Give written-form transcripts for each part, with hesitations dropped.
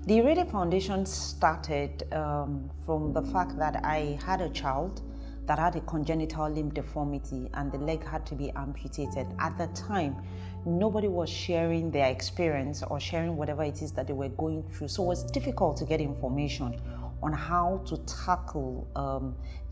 The IREDE Foundation started from the fact that I had a child that had a congenital limb deformity and the leg had to be amputated. At the time, nobody was sharing their experience or sharing whatever it is that they were going through. So it was difficult to get information on how to tackle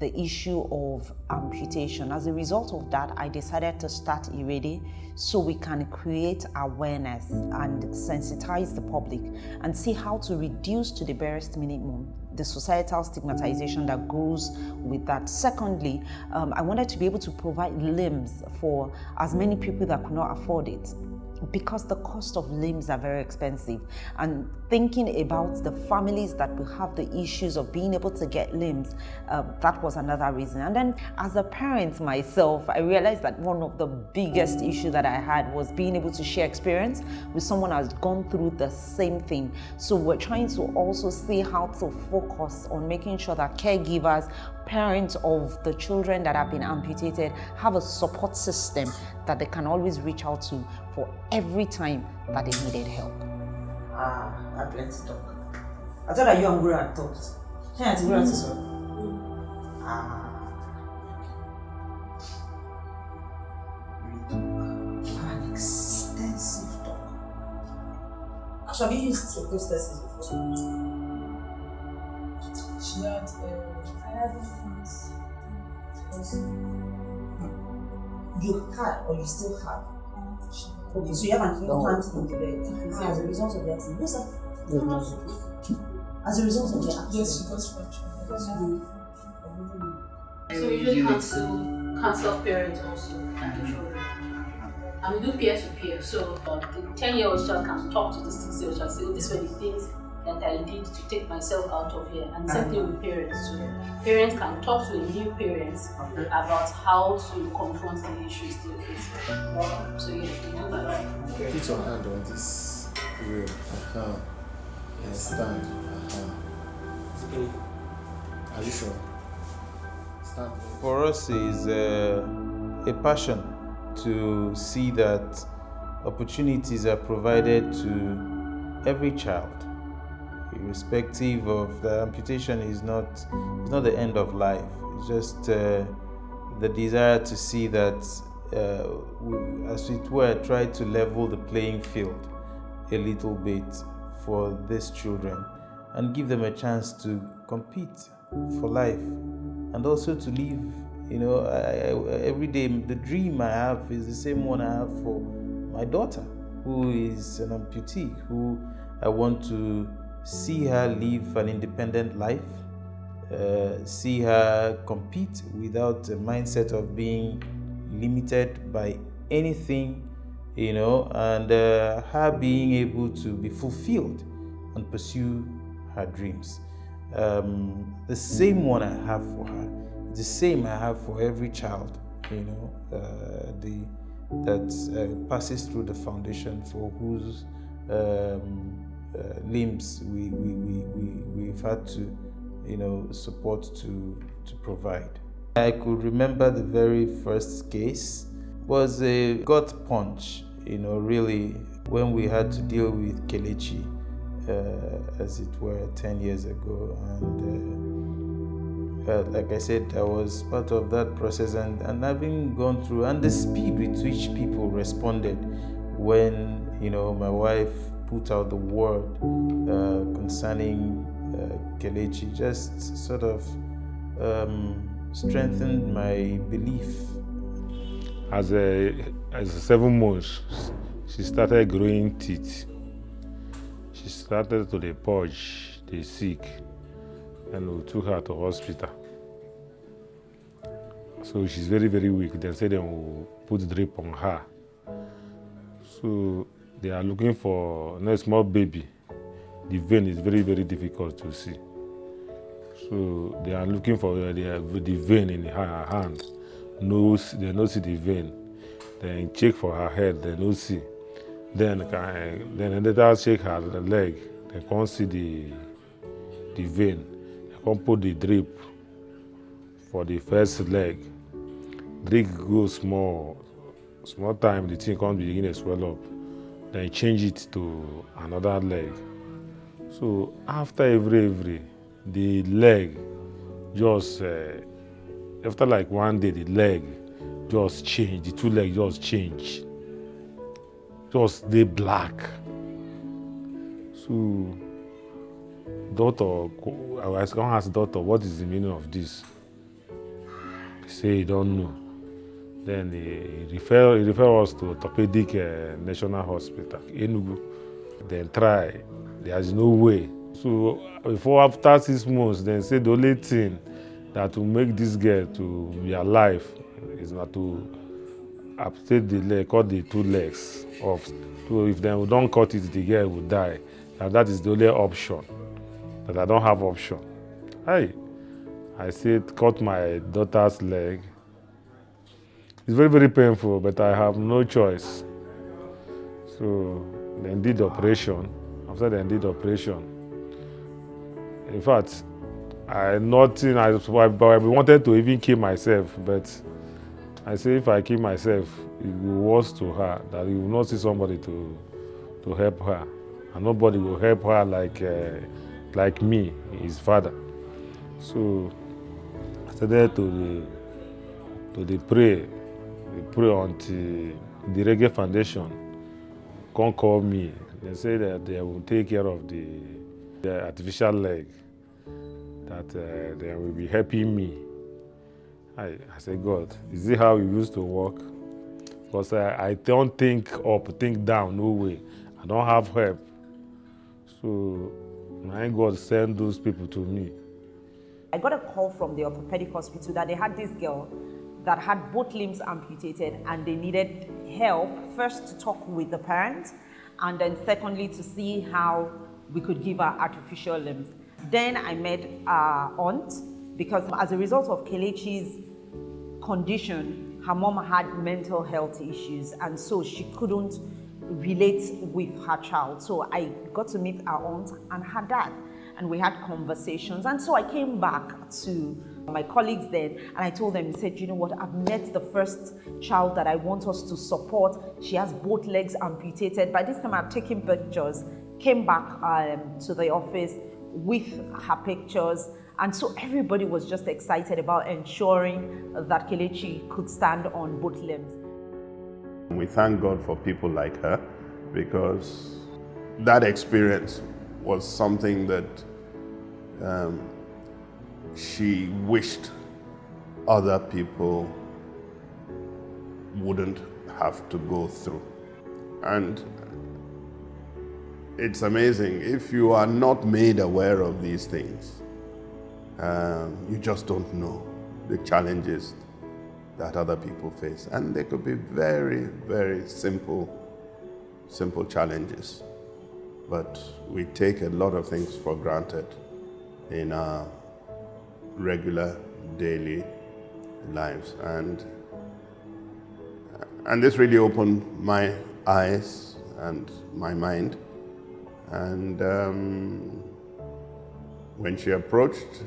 the issue of amputation. As a result of that, I decided to start IREDE so we can create awareness and sensitize the public and see how to reduce to the barest minimum the societal stigmatization that goes with that. Secondly, I wanted to be able to provide limbs for as many people that could not afford it, because the cost of limbs are very expensive, and thinking about the families that will have the issues of being able to get limbs, that was another reason. And then as a parent myself, I realized that one of the biggest issues that I had was being able to share experience with someone who has gone through the same thing. So we're trying to also see how to focus on making sure that caregivers, parents of the children that have been amputated, have a support system that they can always reach out to for every time that they needed help. I plenty talk. I thought that you and Gura had talked. Can I tell you this one? We talk. An extensive talk. Actually, have you used those tests before? She had, I had once. You had or you still have? Okay, so you have an implant in the leg. As a result of that, no, sir. As a result of that, yes, she got fractured. So we usually cancel parents also and the children. And we do peer-to-peer. So the 10-year-old child can talk to the 6-year-old child, say, oh, these were the things that I did to take myself out of here. And same thing with parents. So parents can talk to a new parent about how to confront the issues they're facing. So yeah, we do that. Put your hand on this rail. And stand. Are you sure? Stand. For us is a passion to see that opportunities are provided to every child, irrespective of the amputation. Is not the end of life. It's just the desire to see that we, as it were, try to level the playing field a little bit for these children and give them a chance to compete for life and also to live. You know, every day the dream I have is the same one I have for my daughter, who is an amputee, who I want to see her live an independent life, see her compete without a mindset of being limited by anything, you know, and her being able to be fulfilled and pursue her dreams. The same one I have for her, the same I have for every child, you know, that passes through the foundation, for whose limbs we've had to, you know, support to provide. I could remember the very first case was a gut punch, you know, really, when we had to deal with Kelechi, as it were, 10 years ago. And like I said, I was part of that process, and having gone through, and the speed with which people responded when, you know, my wife put out the word concerning Kelechi, just sort of strengthened my belief. As a 7 months, she started growing teeth. She started to purge, they sick, and we took her to hospital. So she's very, very weak. They said they will put drip on her. So they are looking for a small baby. The vein is very, very difficult to see. So they are looking for the vein in her hand. They don't see the vein. Then check for her head, they don't see. Then another check her leg, they can't see the vein. They can't put the drip for the first leg. Drip goes small time, the thing can't begin to swell up. Then change it to another leg. So after every, the leg just, after like one day, the leg just changed, the two legs just changed. Just they black. So doctor, I was going to ask the doctor, what is the meaning of this? He said he don't know. Then he refer us to orthopedic national hospital, Enugu. Then try, there's no way. So after 6 months, then say the only thing that will make this girl to be alive is not to amputate the leg, cut the two legs off. So if they don't cut it, the girl will die. And that is the only option. But I don't have option. I said, cut my daughter's leg. It's very, very painful, but I have no choice. So they did the operation. After they did the operation, in fact, I wanted to even kill myself, but I say if I kill myself, it will be worse to her, that you will not see somebody to help her. And nobody will help her like me, his father. So I started to pray until the IREDE Foundation come call me. They say that they will take care of the artificial leg, that they will be helping me. I said, God, is it how it used to work? Because I don't think up, think down, no way. I don't have help. So my God sent those people to me. I got a call from the orthopedic hospital that they had this girl that had both limbs amputated and they needed help, first to talk with the parents and then secondly to see how we could give her artificial limbs. Then I met our aunt because as a result of Kelechi's condition, her mom had mental health issues and so she couldn't relate with her child. So I got to meet our aunt and her dad and we had conversations. And so I came back to my colleagues then and I told them, I said, you know what, I've met the first child that I want us to support. She has both legs amputated. By this time I'd taken pictures, came back to the office with her pictures. And so everybody was just excited about ensuring that Kelechi could stand on both limbs. We thank God for people like her because that experience was something that she wished other people wouldn't have to go through. And it's amazing, if you are not made aware of these things, you just don't know the challenges that other people face. And they could be very, very simple challenges. But we take a lot of things for granted in our regular daily lives. And this really opened my eyes and my mind. And when she approached,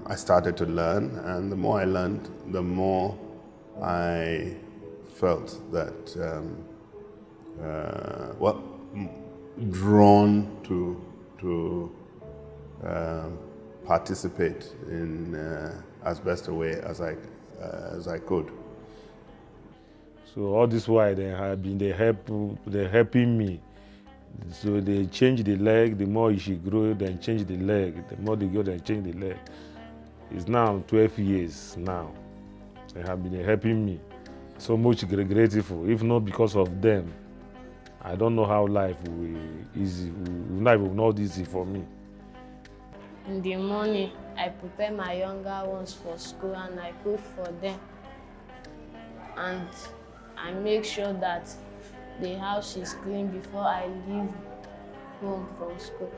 I started to learn, and the more I learned, the more I felt that, drawn to participate in as best a way as I could. So all this while they helping me. So they change the leg, the more she grow, then change the leg. The more they go, then change the leg. It's now 12 years now. They have been helping me. So much grateful. If not because of them, I don't know how life will not easy for me. In the morning, I prepare my younger ones for school and I cook for them. And I make sure that the house is clean before I leave home from school.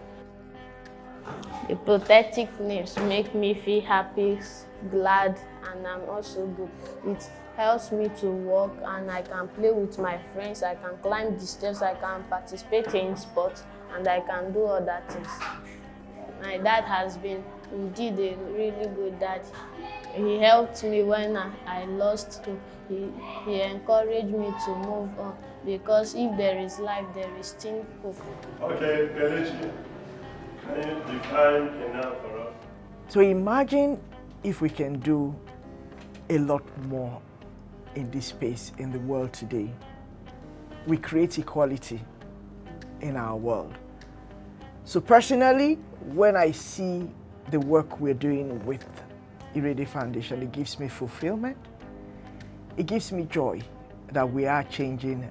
The prosthetic limbs make me feel happy, glad, and I'm also good. It helps me to walk and I can play with my friends, I can climb the stairs, I can participate in sports, and I can do other things. My dad has been indeed a really good dad. He helped me when I lost too. He encouraged me to move on because if there is life, there is still hope. Okay, Kelechi, can you define enough for us? So imagine if we can do a lot more in this space in the world today. We create equality in our world. So personally, when I see the work we're doing with IREDE Foundation, it gives me fulfillment. It gives me joy that we are changing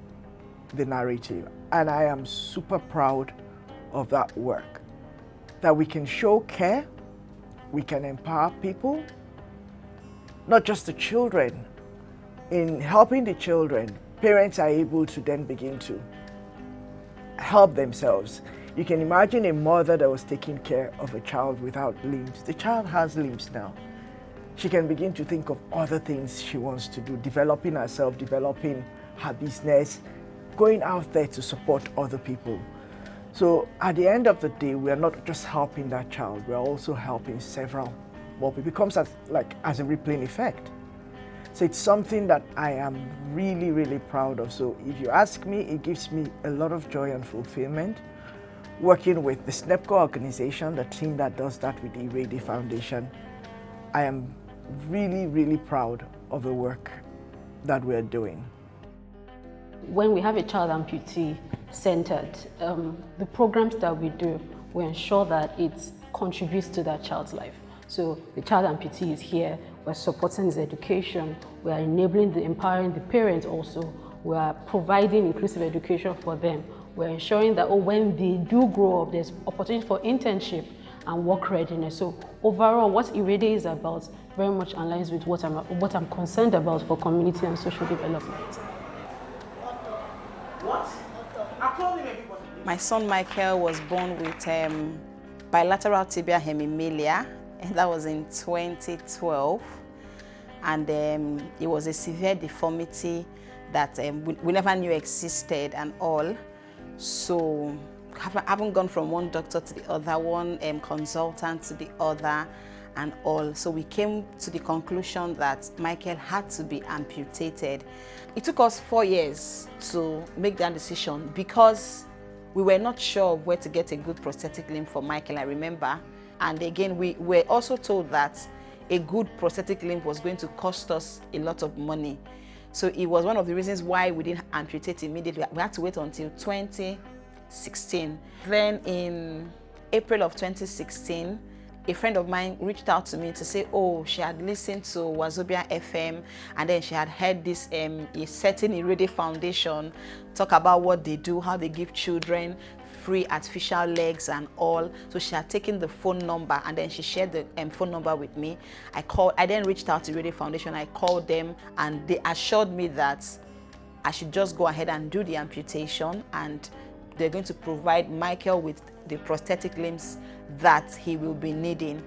the narrative. And I am super proud of that work. That we can show care, we can empower people, not just the children. In helping the children, parents are able to then begin to help themselves. You can imagine a mother that was taking care of a child without limbs. The child has limbs now. She can begin to think of other things she wants to do, developing herself, developing her business, going out there to support other people. So at the end of the day, we are not just helping that child, we are also helping several more people. It becomes as a rippling effect. So it's something that I am really, really proud of. So if you ask me, it gives me a lot of joy and fulfillment. Working with the SNEPCO organization, the team that does that with the IREDE Foundation, I am really, really proud of the work that we're doing. When we have a child amputee centered, the programs that we do, we ensure that it contributes to that child's life. So the child amputee is here, we're supporting his education, we are empowering the parents also, we are providing inclusive education for them. We're ensuring that when they do grow up, there's opportunity for internship and work readiness. So overall, what IREDE is about very much aligns with what I'm concerned about for community and social development. My son Michael was born with bilateral tibial hemimelia, and that was in 2012. And it was a severe deformity that we never knew existed and all. So I haven't gone from one doctor to the other, one consultant to the other and all. So we came to the conclusion that Michael had to be amputated. It took us 4 years to make that decision because we were not sure of where to get a good prosthetic limb for Michael, I remember. And again, we were also told that a good prosthetic limb was going to cost us a lot of money. So it was one of the reasons why we didn't amputate immediately. We had to wait until 2016. Then in April of 2016, a friend of mine reached out to me to say, oh, she had listened to Wazobia FM, and then she had heard this a certain IREDE Foundation talk about what they do, how they give children free artificial legs and all. So she had taken the phone number and then she shared the phone number with me. I then reached out to IREDE Foundation. I called them and they assured me that I should just go ahead and do the amputation, and they're going to provide Michael with the prosthetic limbs that he will be needing.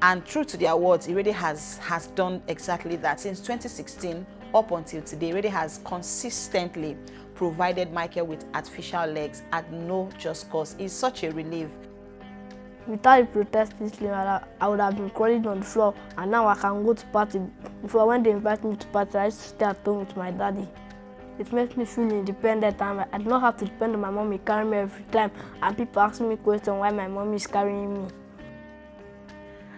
And true to their words, IREDE has done exactly that. Since 2016 up until today, IREDE has consistently provided Michael with artificial legs at no just cost. It's such a relief. Without the prosthetic limb, I would have been crawling on the floor, and now I can go to party. Before, when they invite me to party, I used to stay at home with my daddy. It makes me feel independent, and I do not have to depend on my mom to carry me every time. And people ask me questions why my mom is carrying me.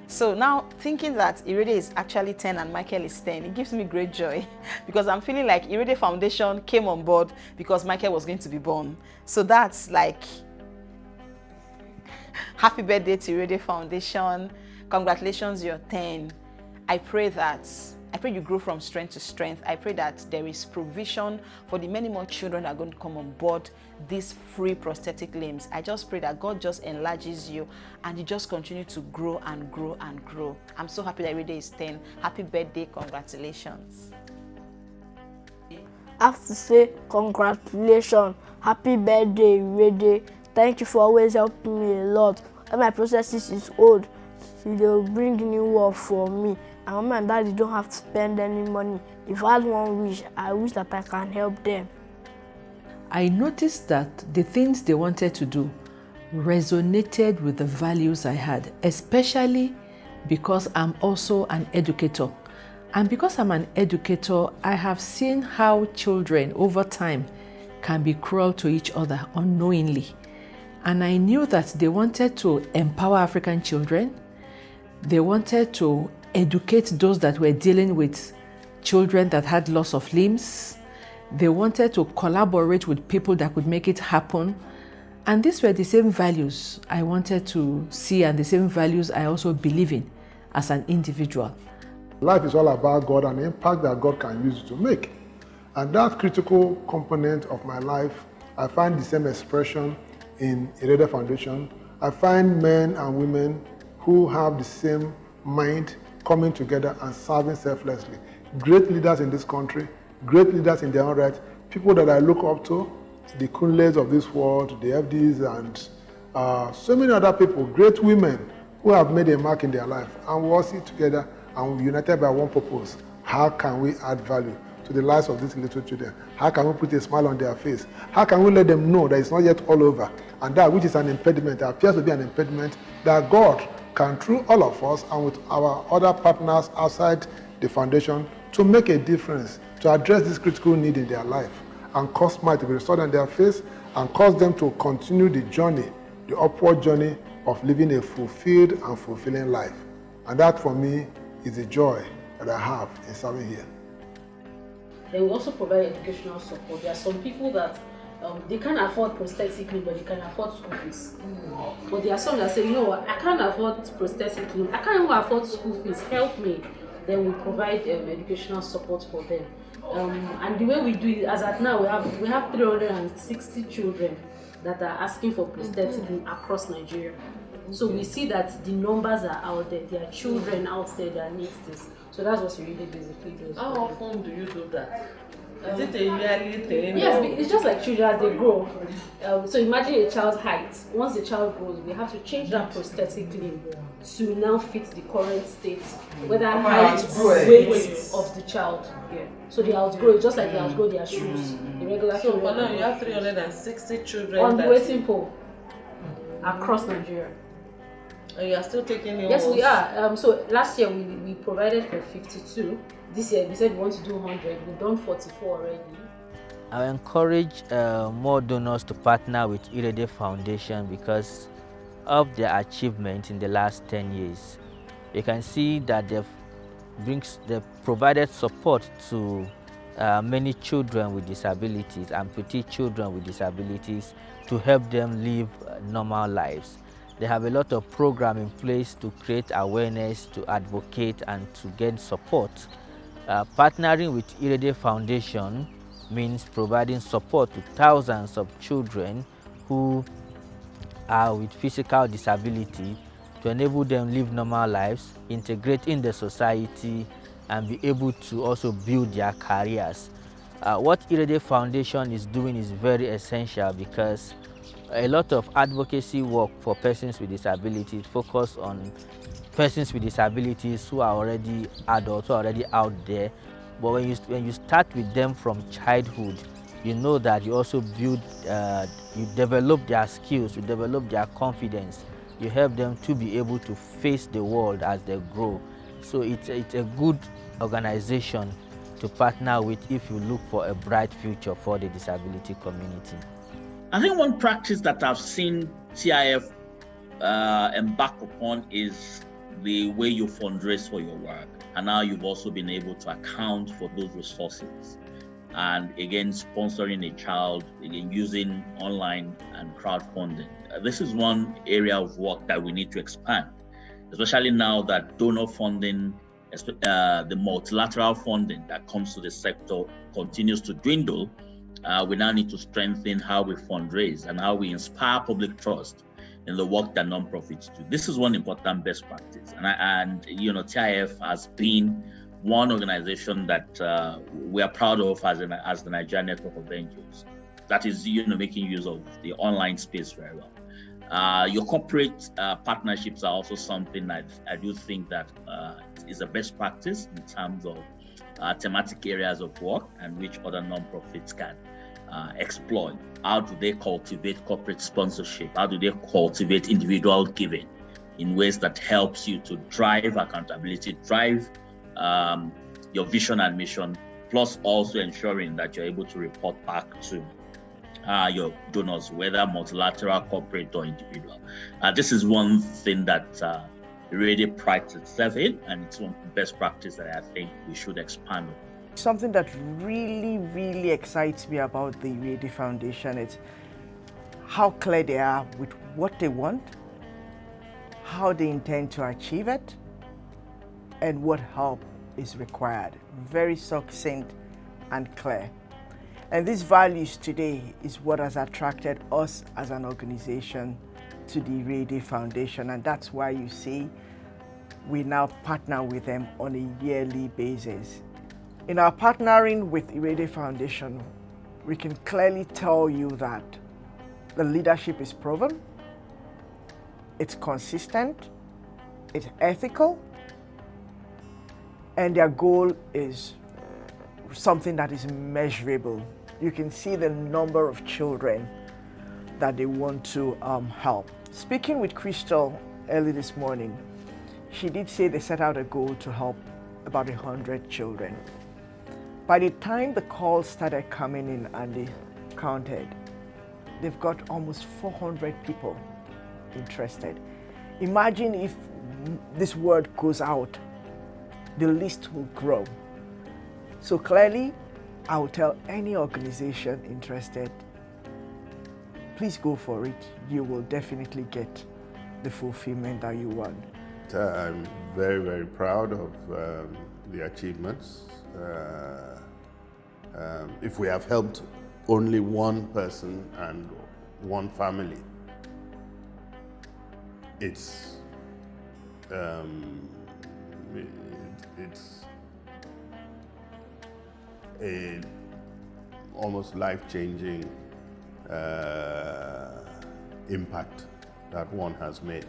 So now, thinking that IREDE is actually 10 and Michael is 10, it gives me great joy because I'm feeling like IREDE Foundation came on board because Michael was going to be born. So that's like, happy birthday to IREDE Foundation. Congratulations, you're 10. I pray you grow from strength to strength. I pray that there is provision for the many more children that are going to come on board these free prosthetic limbs. I just pray that God just enlarges you and you just continue to grow and grow and grow. I'm so happy that IREDE is 10. Happy birthday, congratulations. I have to say congratulations, happy birthday, IREDE. Thank you for always helping me a lot. When my prosthesis is old, they'll bring new work for me. And mom and daddy don't have to spend any money. If I had one wish, I wish that I can help them. I noticed that the things they wanted to do resonated with the values I had, especially because I'm also an educator. And because I'm an educator, I have seen how children over time can be cruel to each other unknowingly. And I knew that they wanted to empower African children. They wanted to educate those that were dealing with children that had loss of limbs. They wanted to collaborate with people that could make it happen. And these were the same values I wanted to see and the same values I also believe in as an individual. Life is all about God and the impact that God can use to make. And that critical component of my life, I find the same expression in IREDE Foundation. I find men and women who have the same mind coming together and serving selflessly. Great leaders in this country, great leaders in their own right, people that I look up to, the Kunles of this world, the FDs, and so many other people, great women who have made a mark in their life. And we all sit together and we're united by one purpose. How can we add value to the lives of these little children? How can we put a smile on their face? How can we let them know that it's not yet all over? And that which is an impediment, that appears to be an impediment, that God can, through all of us and with our other partners outside the foundation, to make a difference, to address this critical need in their life, and cause smile to be restored on their face, and cause them to continue the journey, the upward journey of living a fulfilled and fulfilling life. And that, for me, is the joy that I have in serving here. They will also provide educational support. There are some people that they can't afford prosthetic limb, but they can afford school fees. But there are some that say, you know what, I can't afford prosthetic limb, I can't even afford school fees, help me. Then we provide educational support for them. And the way we do it, as at now, we have 360 children that are asking for prosthetic limb across Nigeria. So we see that the numbers are out there. There are children out there that need this. So that's what we really basically do. How often do you do that? Is it a yearly thing? Yes, it's just like children as they grow. So imagine a child's height. Once the child grows, we have to change that prosthetic limb to now fit the current state, whether height, weight of the child. Yeah. So they outgrow it, just like they outgrow their shoes. The regular so for now, you have 360 children on the waiting pool across Nigeria. And you are still taking your Yes, we are. So last year we provided for 52. This year we said we want to do 100. We've done 44 already. I encourage more donors to partner with IREDE Foundation because of their achievement in the last 10 years. You can see that they've provided support to many children with disabilities, amputee children with disabilities, to help them live normal lives. They have a lot of programs in place to create awareness, to advocate, and to get support. Partnering with IREDE Foundation means providing support to thousands of children who are with physical disability to enable them live normal lives, integrate in the society, and be able to also build their careers. What IREDE Foundation is doing is very essential because a lot of advocacy work for persons with disabilities focus on persons with disabilities who are already adults, who are already out there. But when you start with them from childhood, you know that you also build, you develop their skills, you develop their confidence, you help them to be able to face the world as they grow. So it's a good organization to partner with if you look for a bright future for the disability community. I think one practice that I've seen TIF embark upon is the way you fundraise for your work, and now you've also been able to account for those resources. And again, sponsoring a child, again, using online and crowdfunding. This is one area of work that we need to expand, especially now that donor funding, the multilateral funding that comes to the sector continues to dwindle. We now need to strengthen how we fundraise and how we inspire public trust in the work that nonprofits do. This is one important best practice, and you know, TIF has been one organization that we are proud of as the Nigerian Network of NGOs. That is, you know, making use of the online space very well. Your corporate partnerships are also something that I do think that is a best practice in terms of thematic areas of work and which other nonprofits can exploit. How do they cultivate corporate sponsorship? How do they cultivate individual giving in ways that helps you to drive accountability, drive your vision and mission, plus also ensuring that you're able to report back to your donors, whether multilateral, corporate, or individual. This is one thing that IREDE prides itself in, and it's one best practice that I think we should expand on. Something that really excites me about the IREDE Foundation is how clear they are with what they want, how they intend to achieve it, and what help is required. Very succinct and clear. And these values today is what has attracted us as an organization to the IREDE Foundation, and that's why you see we now partner with them on a yearly basis. In our partnering with IREDE Foundation, we can clearly tell you that the leadership is proven, it's consistent, it's ethical, and their goal is something that is measurable. You can see the number of children that they want to help. Speaking with Crystal early this morning, she did say they set out a goal to help about 100 children. By the time the calls started coming in and they counted, they've got almost 400 people interested. Imagine if this word goes out, the list will grow. So clearly, I will tell any organization interested, please go for it. You will definitely get the fulfillment that you want. I'm very proud of the achievements. If we have helped only one person and one family, it's a almost life-changing impact that one has made.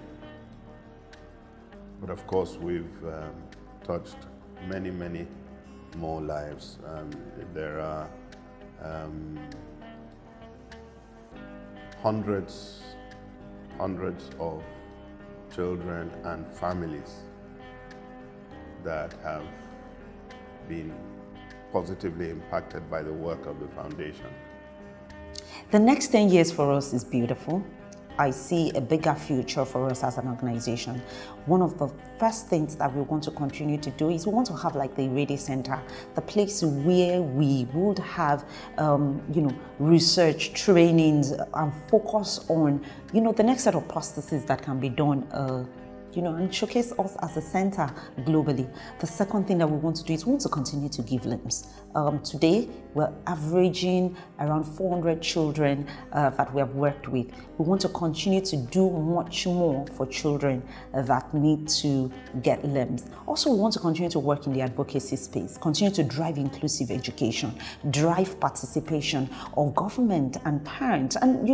But of course, we've touched many more lives. There are hundreds of children and families that have been positively impacted by the work of the foundation. The next 10 years for us is beautiful. I see a bigger future for us as an organization. One of the first things that we want to continue to do is we want to have like the IREDE Center, the place where we would have, research, trainings, and focus on, the next set of processes that can be done, and showcase us as a center globally. The second thing that we want to do is we want to continue to give limbs. Today, we're averaging around 400 children that we have worked with. We want to continue to do much more for children that need to get limbs. Also, we want to continue to work in the advocacy space, continue to drive inclusive education, drive participation of government and parents, and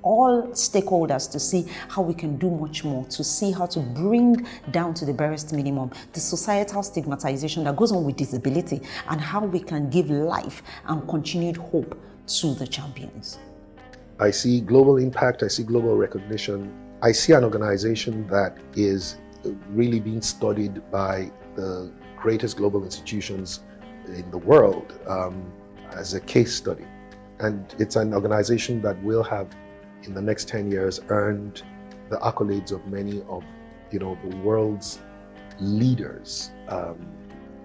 all stakeholders to see how we can do much more, to see how to bring down to the barest minimum the societal stigmatization that goes on with disability and how we can give life and continued hope to the champions. I see global impact, I see global recognition. I see an organization that is really being studied by the greatest global institutions in the world as a case study. And it's an organization that will have in the next 10 years earned the accolades of many of the world's leaders.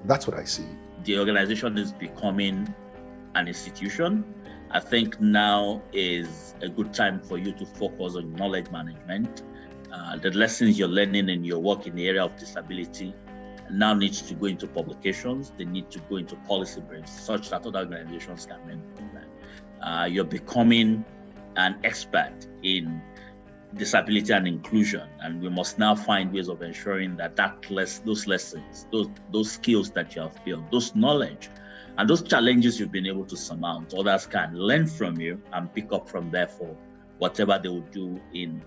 That's what I see. The organization is becoming an institution. I think now is a good time for you to focus on knowledge management. The lessons you're learning in your work in the area of disability now needs to go into publications. They need to go into policy briefs such that other organizations can learn from them. You're becoming an expert in disability and inclusion, and we must now find ways of ensuring that those lessons, those skills that you have built, those knowledge, and those challenges you've been able to surmount, others can learn from you and pick up from there for whatever they will do in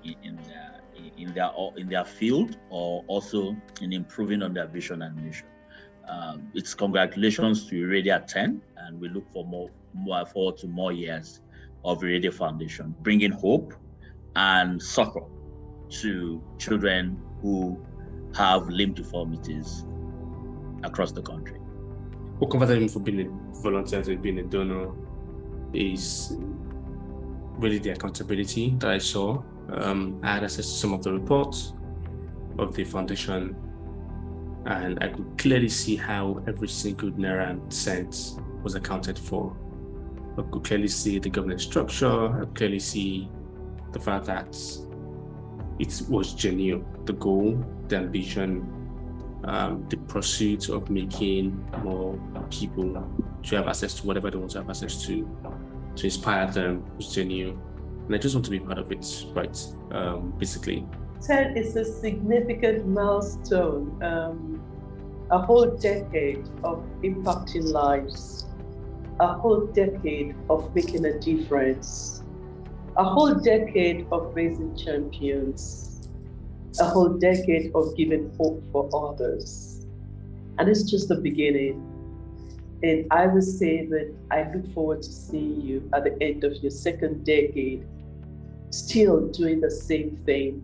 their field, or also in improving on their vision and mission. It's congratulations to IREDE at 10, and we look forward to more years of IREDE Foundation, bringing hope and succor to children who have limb deformities across the country. What converted me from being a volunteer to being a donor is really the accountability that I saw. I had access to some of the reports of the foundation, and I could clearly see how every single naira and cent was accounted for. I could clearly see the governance structure. I could clearly see the fact that it was genuine. The goal, the ambition, the pursuit of making more people to have access to whatever they want to have access to inspire them was genuine. And I just want to be part of it, right? Basically. 10 is a significant milestone, a whole decade of impacting lives, a whole decade of making a difference, a whole decade of raising champions, a whole decade of giving hope for others. And it's just the beginning. And I would say that I look forward to seeing you at the end of your second decade, still doing the same thing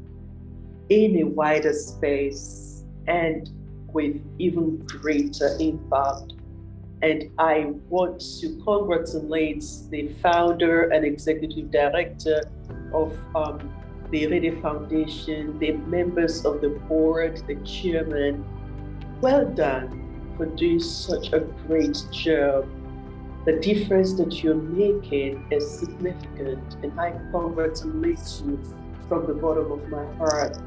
in a wider space and with even greater impact. And I want to congratulate the founder and executive director of the IREDE Foundation, the members of the board, the chairman. Well done for doing such a great job. The difference that you're making is significant, and I congratulate you from the bottom of my heart.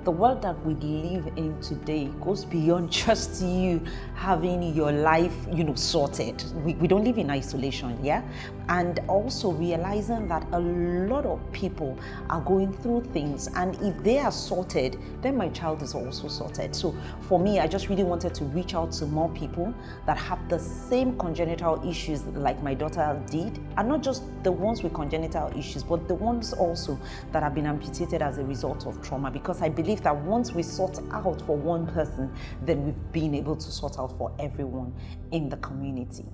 The world that we live in today goes beyond just you having your life, sorted. We don't live in isolation, yeah? And also realizing that a lot of people are going through things, and if they are sorted, then my child is also sorted. So for me, I just really wanted to reach out to more people that have the same congenital issues like my daughter did, and not just the ones with congenital issues, but the ones also that have been amputated as a result of trauma, because I believe that once we sort out for one person, then we've been able to sort out for everyone in the community.